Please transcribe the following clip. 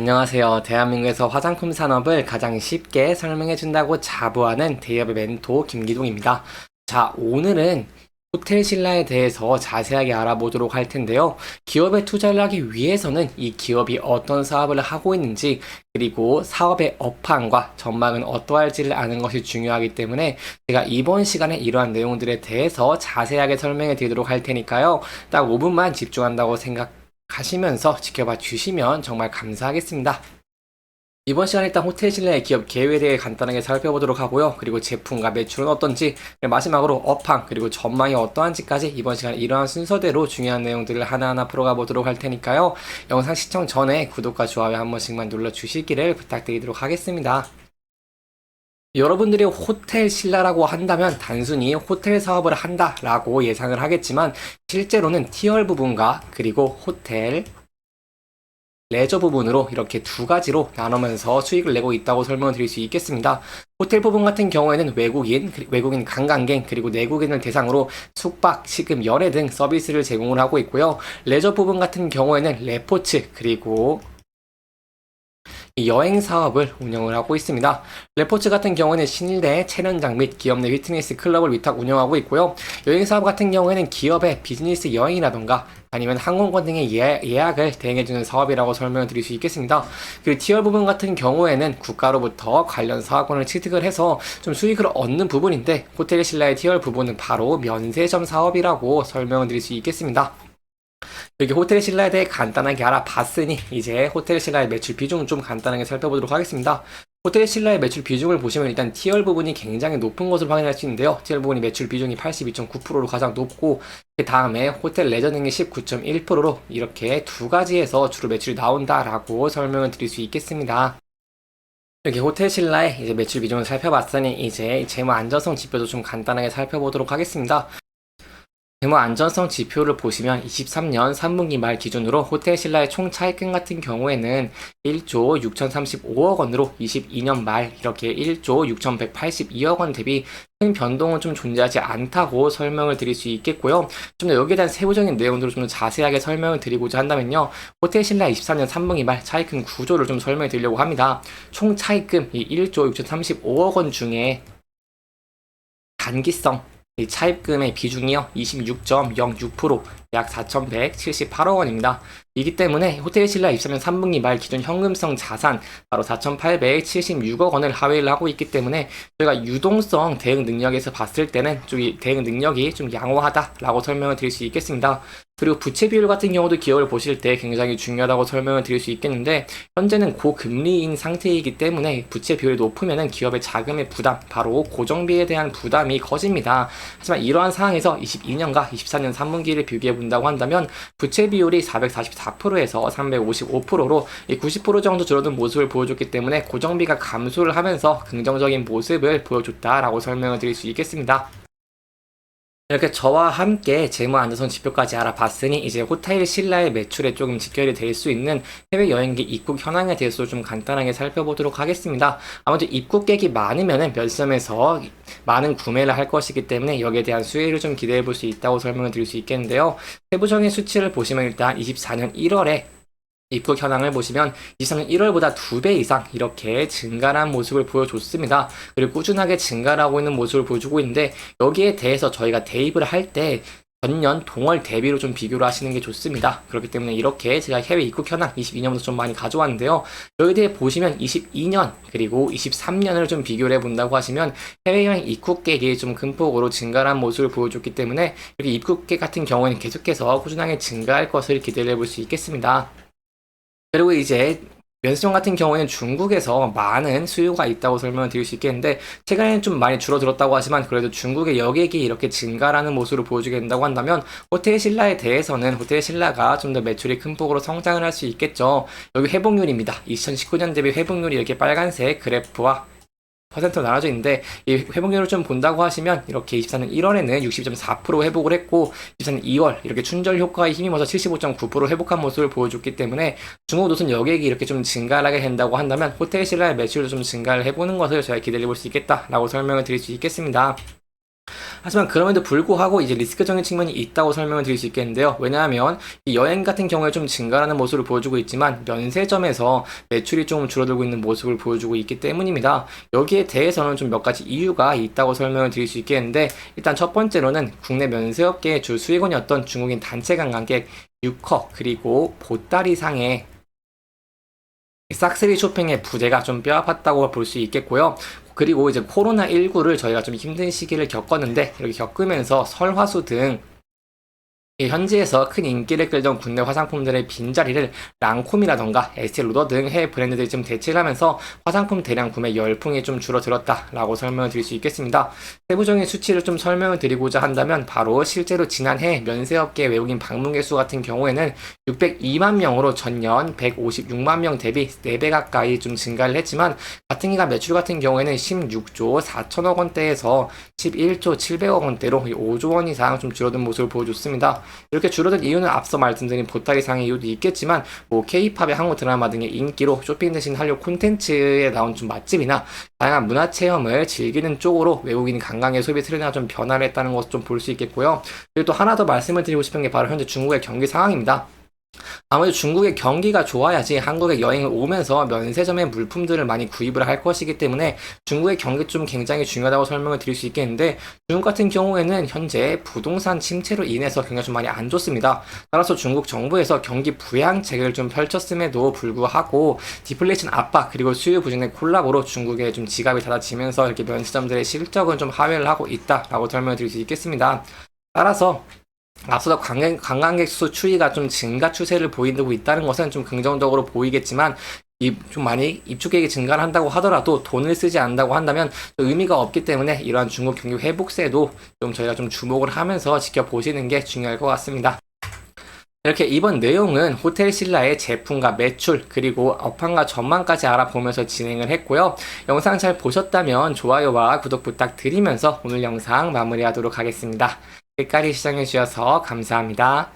안녕하세요. 대한민국에서 화장품 산업을 가장 쉽게 설명해준다고 자부하는 대기업의 멘토 김기동입니다. 자, 오늘은 호텔 신라에 대해서 자세하게 알아보도록 할 텐데요. 기업에 투자를 하기 위해서는 이 기업이 어떤 사업을 하고 있는지, 그리고 사업의 업황과 전망은 어떠할지를 아는 것이 중요하기 때문에 제가 이번 시간에 이러한 내용들에 대해서 자세하게 설명해 드리도록 할 테니까요. 딱 5분만 집중한다고 생각하시면서 지켜봐 주시면 정말 감사하겠습니다. 이번 시간에 일단 호텔 신라의 기업 계획에 대해 간단하게 살펴보도록 하고요. 그리고 제품과 매출은 어떤지, 그리고 마지막으로 업황, 그리고 전망이 어떠한지까지 이번 시간에 이러한 순서대로 중요한 내용들을 하나하나 풀어가 보도록 할 테니까요. 영상 시청 전에 구독과 좋아요 한 번씩만 눌러주시기를 부탁드리도록 하겠습니다. 여러분들이 호텔 신라라고 한다면 단순히 호텔 사업을 한다라고 예상을 하겠지만 실제로는 티얼 부분과 그리고 호텔, 레저 부분으로 이렇게 두 가지로 나누면서 수익을 내고 있다고 설명을 드릴 수 있겠습니다. 호텔 부분 같은 경우에는 외국인 관광객, 그리고 내국인을 대상으로 숙박, 식음, 연회 등 서비스를 제공을 하고 있고요. 레저 부분 같은 경우에는 레포츠, 그리고 여행 사업을 운영을 하고 있습니다. 레포츠 같은 경우에는 신일대 체련장 및 기업 내 피트니스 클럽을 위탁 운영하고 있고요. 여행 사업 같은 경우에는 기업의 비즈니스 여행이라던가 아니면 항공권 등의 예약을 대행해주는 사업이라고 설명을 드릴 수 있겠습니다. 그리고 티얼 부분 같은 경우에는 국가로부터 관련 사업권을 취득을 해서 좀 수익을 얻는 부분인데 호텔 신라의 티얼 부분은 바로 면세점 사업이라고 설명을 드릴 수 있겠습니다. 이렇게 호텔 신라에 대해 간단하게 알아봤으니 이제 호텔 신라의 매출 비중을 좀 간단하게 살펴보도록 하겠습니다. 호텔 신라의 매출 비중을 보시면 일단 티얼 부분이 굉장히 높은 것으로 확인할 수 있는데요. 티얼 부분이 매출 비중이 82.9%로 가장 높고 그 다음에 호텔 레저 등이 19.1%로 이렇게 두 가지에서 주로 매출이 나온다라고 설명을 드릴 수 있겠습니다. 이렇게 호텔 신라의 이제 매출 비중을 살펴봤으니 이제 재무 안전성 지표도 좀 간단하게 살펴보도록 하겠습니다. 재무 안전성 지표를 보시면 23년 3분기 말 기준으로 호텔 신라의 총 차입금 같은 경우에는 1조 6,035억 원으로 22년 말 이렇게 1조 6,182억 원 대비 큰 변동은 좀 존재하지 않다고 설명을 드릴 수 있겠고요. 좀 더 여기에 대한 세부적인 내용들을 좀 더 자세하게 설명을 드리고자 한다면요. 호텔 신라 24년 3분기 말 차입금 구조를 좀 설명해 드리려고 합니다. 총 차입금 이 1조 6,035억 원 중에 단기성 이 차입금의 비중이요 26.06%, 약 4,178억 원입니다. 이기 때문에 호텔 신라 23년 3분기 말 기준 현금성 자산 바로 4,876억 원을 하회를 하고 있기 때문에 저희가 유동성 대응 능력에서 봤을 때는 이 대응 능력이 좀 양호하다라고 설명을 드릴 수 있겠습니다. 그리고 부채 비율 같은 경우도 기업을 보실 때 굉장히 중요하다고 설명을 드릴 수 있겠는데 현재는 고금리인 상태이기 때문에 부채 비율이 높으면 기업의 자금의 부담, 바로 고정비에 대한 부담이 커집니다. 하지만 이러한 상황에서 22년과 24년 3분기를 비교해 본다고 한다면 부채 비율이 444%에서 355%로 90% 정도 줄어든 모습을 보여줬기 때문에 고정비가 감소를 하면서 긍정적인 모습을 보여줬다라고 설명을 드릴 수 있겠습니다. 이렇게 저와 함께 재무 안전성 지표까지 알아봤으니 이제 호텔 신라의 매출에 조금 직결이 될 수 있는 해외여행객 입국 현황에 대해서 좀 간단하게 살펴보도록 하겠습니다. 아무래도 입국객이 많으면 몇 점에서 많은 구매를 할 것이기 때문에 여기에 대한 수혜를 좀 기대해 볼 수 있다고 설명을 드릴 수 있겠는데요. 세부적인 수치를 보시면 일단 24년 1월에 입국 현황을 보시면 23년 1월보다 2배 이상 이렇게 증가한 모습을 보여줬습니다. 그리고 꾸준하게 증가를 하고 있는 모습을 보여주고 있는데 여기에 대해서 저희가 대입을 할 때 전년 동월 대비로 좀 비교를 하시는 게 좋습니다. 그렇기 때문에 이렇게 제가 해외 입국 현황 22년부터 좀 많이 가져왔는데요. 여기에 대해 보시면 22년 그리고 23년을 좀 비교를 해본다고 하시면 해외여행 입국객이 좀 큰 폭으로 증가한 모습을 보여줬기 때문에 이렇게 입국객 같은 경우에는 계속해서 꾸준하게 증가할 것을 기대를 해볼 수 있겠습니다. 그리고 이제 면세점 같은 경우에는 중국에서 많은 수요가 있다고 설명을 드릴 수 있겠는데 최근에는 좀 많이 줄어들었다고 하지만 그래도 중국의 여객이 이렇게 증가하는 모습을 보여주게 된다고 한다면 호텔 신라에 대해서는 호텔 신라가 좀 더 매출이 큰 폭으로 성장을 할 수 있겠죠. 여기 회복률입니다. 2019년 대비 회복률이 이렇게 빨간색 그래프와 퍼센트로 나눠져 있는데 이 회복률을 좀 본다고 하시면 이렇게 24년 1월에는 60.4% 회복을 했고 24년 2월 이렇게 춘절 효과에 힘입어서 75.9% 회복한 모습을 보여줬기 때문에 중국 노선 여객이 이렇게 좀 증가하게 된다고 한다면 호텔 신라의 매출도 좀 증가를 해보는 것을 저희가 기대해 볼 수 있겠다라고 설명을 드릴 수 있겠습니다. 하지만 그럼에도 불구하고 이제 리스크적인 측면이 있다고 설명을 드릴 수 있겠는데요. 왜냐하면 이 여행 같은 경우에 좀 증가하는 모습을 보여주고 있지만 면세점에서 매출이 좀 줄어들고 있는 모습을 보여주고 있기 때문입니다. 여기에 대해서는 좀 몇 가지 이유가 있다고 설명을 드릴 수 있겠는데, 일단 첫 번째로는 국내 면세업계의 주 수익원이었던 중국인 단체 관광객 6억 그리고 보따리상의 싹쓸이 쇼핑의 부재가 좀 뼈아팠다고 볼 수 있겠고요. 그리고 이제 코로나19를 저희가 좀 힘든 시기를 겪었는데, 이렇게 겪으면서 설화수 등 현지에서 큰 인기를 끌던 국내 화장품들의 빈자리를 랑콤이라던가 에스테로더 등 해외 브랜드들이 좀 대체를 하면서 화장품 대량 구매 열풍이 좀 줄어들었다라고 설명을 드릴 수 있겠습니다. 세부적인 수치를 좀 설명을 드리고자 한다면, 바로 실제로 지난해 면세업계 외국인 방문객 수 같은 경우에는 602만 명으로 전년 156만 명 대비 4배 가까이 좀 증가를 했지만, 같은 기간 매출 같은 경우에는 16조 4천억 원대에서 11조 700억 원대로 5조 원 이상 좀 줄어든 모습을 보여줬습니다. 이렇게 줄어든 이유는 앞서 말씀드린 보따리상의 이유도 있겠지만, K-팝의 한국 드라마 등의 인기로 쇼핑 대신 한류 콘텐츠에 나온 좀 맛집이나 다양한 문화 체험을 즐기는 쪽으로 외국인 관광의 소비 트렌드가 좀 변화를 했다는 것을 좀 볼 수 있겠고요. 그리고 또 하나 더 말씀을 드리고 싶은 게 바로 현재 중국의 경기 상황입니다. 아무래도 중국의 경기가 좋아야지 한국에 여행을 오면서 면세점의 물품들을 많이 구입을 할 것이기 때문에 중국의 경기 좀 굉장히 중요하다고 설명을 드릴 수 있겠는데, 중국 같은 경우에는 현재 부동산 침체로 인해서 경기가 좀 많이 안 좋습니다. 따라서 중국 정부에서 경기 부양책을 좀 펼쳤음에도 불구하고 디플레이션 압박 그리고 수요 부진의 콜라보로 중국의 좀 지갑이 닫아지면서 이렇게 면세점들의 실적은 좀 하회를 하고 있다라고 설명을 드릴 수 있겠습니다. 따라서 앞서서 관광객 수 추이가 좀 증가 추세를 보이고 있다는 것은 좀 긍정적으로 보이겠지만, 좀 많이 입주객이 증가를 한다고 하더라도 돈을 쓰지 않는다고 한다면 의미가 없기 때문에, 이러한 중국 경기 회복세도 좀 저희가 좀 주목을 하면서 지켜보시는 게 중요할 것 같습니다. 이렇게 이번 내용은 호텔신라의 제품과 매출 그리고 업황과 전망까지 알아보면서 진행을 했고요. 영상 잘 보셨다면 좋아요와 구독 부탁드리면서 오늘 영상 마무리하도록 하겠습니다. 끝까지 시청해주셔서 감사합니다.